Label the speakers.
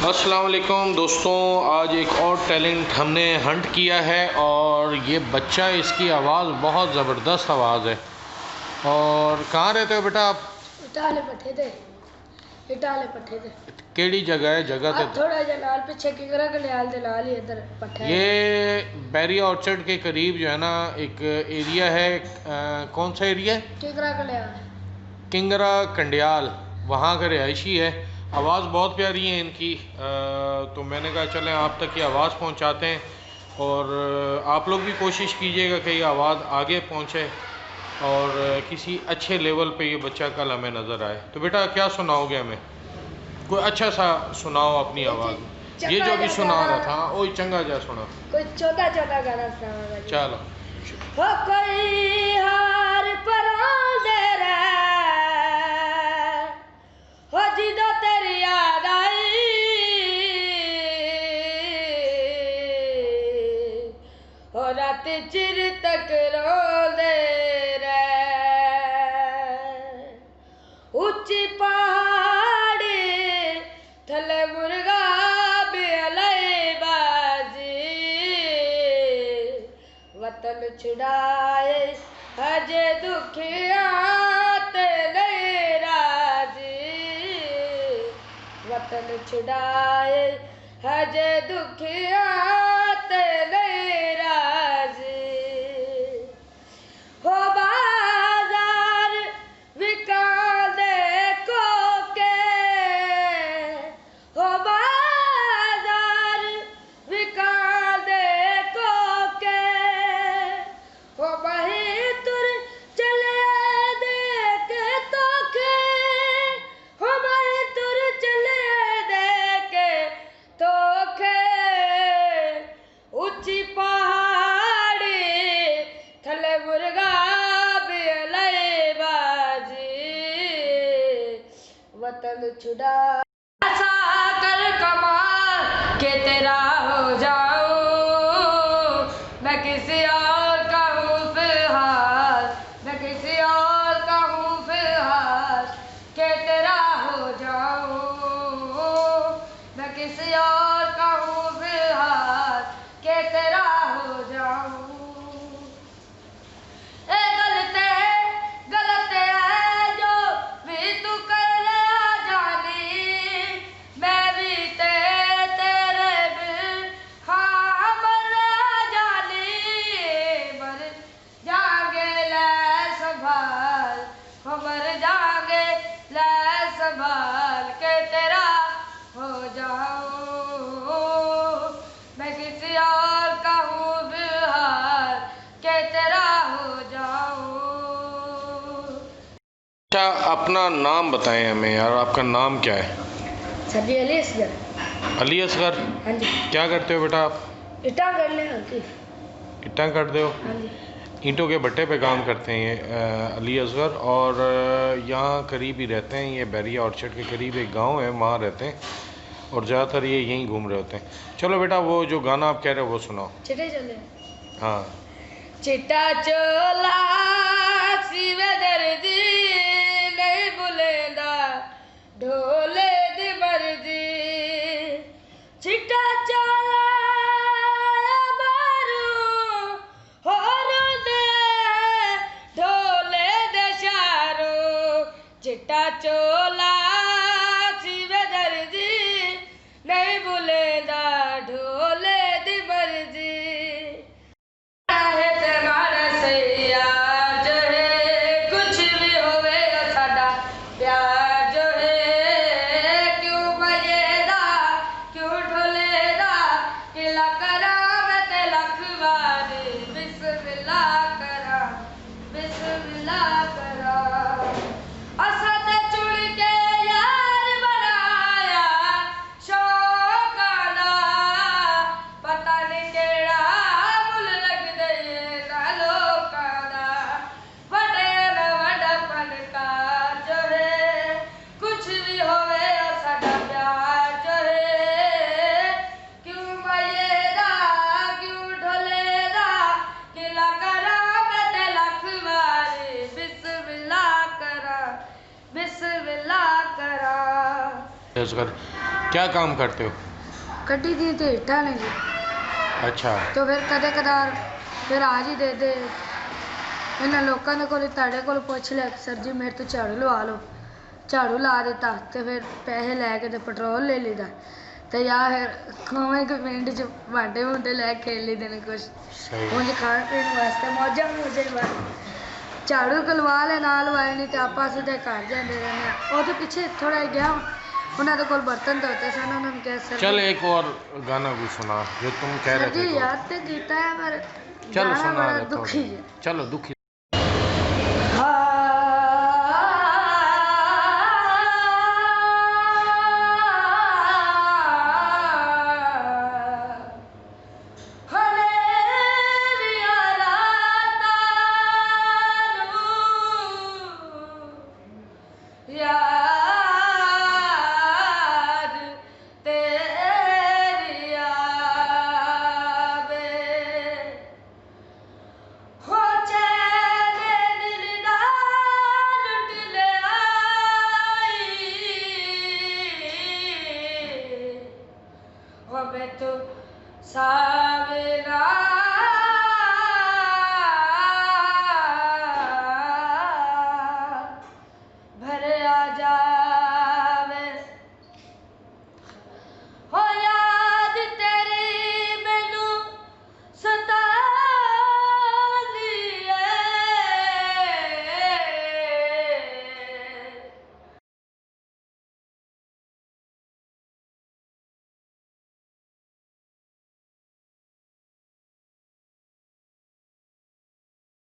Speaker 1: अस्सलाम वालेकुम दोस्तों, आज एक और टैलेंट हमने हंट किया है और ये बच्चा, इसकी आवाज़ बहुत ज़बरदस्त आवाज़ है। और कहाँ रहते हो बेटा आप?
Speaker 2: इटाले पट्ठे थे।
Speaker 1: केड़ी जगह है? जगह तो
Speaker 2: थोड़ा जनाल पीछे किंगरा कल्याण दे नाल ही इधर पट्ठा
Speaker 1: ये
Speaker 2: है।
Speaker 1: बैरिया ऑर्चर्ड के करीब जो है ना एक एरिया है। कौन सा एरिया है?
Speaker 2: किंगरा कल्याण,
Speaker 1: किंगरा कंडियाल, वहाँ का रिहायशी है। आवाज़ बहुत प्यारी है इनकी। तो मैंने कहा चलें आप तक ये आवाज़ पहुँचाते हैं और आप लोग भी कोशिश कीजिएगा कि ये आवाज़ आगे पहुँचे और किसी अच्छे लेवल पे ये बच्चा कल हमें नज़र आए। तो बेटा क्या सुनाओगे हमें? कोई अच्छा सा सुनाओ अपनी आवाज़ में। ये जो भी सुना रहा था वही चंगा जा सुना।
Speaker 2: कोई छोटा छोटा गाना सुनाऊंगा।
Speaker 1: चलो।
Speaker 2: हो कोई हार परां दे रे, हो जिदो तेरी याद आई, हो रात चिर तक रो दे रे, ऊंची पहाड़ी थले मुर्गा बेलई बाजी, वतन छुड़ाए हजे दुखिया ते नहीं राजी, वतन छुड़ाए हजे दुखिया ते नहीं राजी। हो बाजार विका देखो के, हो बाजार विका देखो के, हो बही तुर चले देख तो के, हो बही तुर चले देख तो के, ऊंची पहाड़ी थले मुर्गा बेलई बाजी, वतन छुड़ा ऐसा कर कमाल के तेरा हो जाऊं, मैं किसी और का हूँ फिलहाल, मैं किसी और का हूँ फिलहाल, के तेरा हो जाऊं, मैं किसी और का हूँ फिलहाल, के तेरा हो जाऊं। ए गलत है जो भी तू कर ले जानी, मैं भी तेरे बिन हाँ मर जानी, मर जागे ले संभाल, हो मर जागे ले संभाल, के तेरा हो जाऊं, मैं किसी और का हूँ फिलहाल, के तेरा हो जाऊं।
Speaker 1: अच्छा, अपना नाम बताएं हमें यार, आपका नाम क्या है?
Speaker 2: सभी अली असगर।
Speaker 1: अली असगर।
Speaker 2: हाँ जी।
Speaker 1: क्या करते हो बेटा आप?
Speaker 2: इटा करने हल्की।
Speaker 1: ईंटा करते हो?
Speaker 2: हाँ जी।
Speaker 1: ईंटों के भट्टे पे काम करते हैं ये अली असगर, और यहाँ करीब ही रहते हैं। ये बैरिया ऑर्चर्ड के करीब एक गांव है, वहाँ रहते हैं और ज़्यादातर ये यहीं घूम रहे होते हैं। चलो बेटा, वो जो गाना आप कह रहे हो वो सुनाओ।
Speaker 2: चिट्टे चले।
Speaker 1: हाँ।
Speaker 2: चिट्टा चोला सीवे दर्दी नहीं बुलेंदा, ढोले दी मर्जी, चिट्टा चोला बारू होरू दे, ढोले दे शारू, चिट्टा चोला सीवे दर्दी नहीं बुलेंदा, ढोले दी मर्जी,
Speaker 1: क्या काम करते हो?
Speaker 2: कटी दी तो इट्टा ने जी।
Speaker 1: अच्छा।
Speaker 2: तो फिर कदे कदार फिर आज ही दे दे इन्होंने लोगों के कोल ताड़े कोल पुछ लिया सर जी मेरे तो झाड़ू लवा लो, झाड़ू ला दिता तो फिर पैसे लैके तो पेट्रोल ले लीदा तो या फिर उवें कोई पिंड च बांटे बूंटे लै खेल लीदे ने कुछ उंज खाण पीण वास्ते मौजा मौजे बस झाड़ू कलवा ले ना लवाए नहीं तो आप सीधे घर जाते रहने। वो तो पीछे थोड़ा गया उन्होंने कोल बर्तन धोते सन उन्होंने कहा सर
Speaker 1: चल एक और गाना भी सुना जो तुम कह रहे थे।
Speaker 2: याद तो कीता है पर
Speaker 1: चलो
Speaker 2: गाना
Speaker 1: सुना
Speaker 2: बड़ा
Speaker 1: दे
Speaker 2: दुखी है।
Speaker 1: चलो दुखी।
Speaker 2: तो सावरा भर आ जा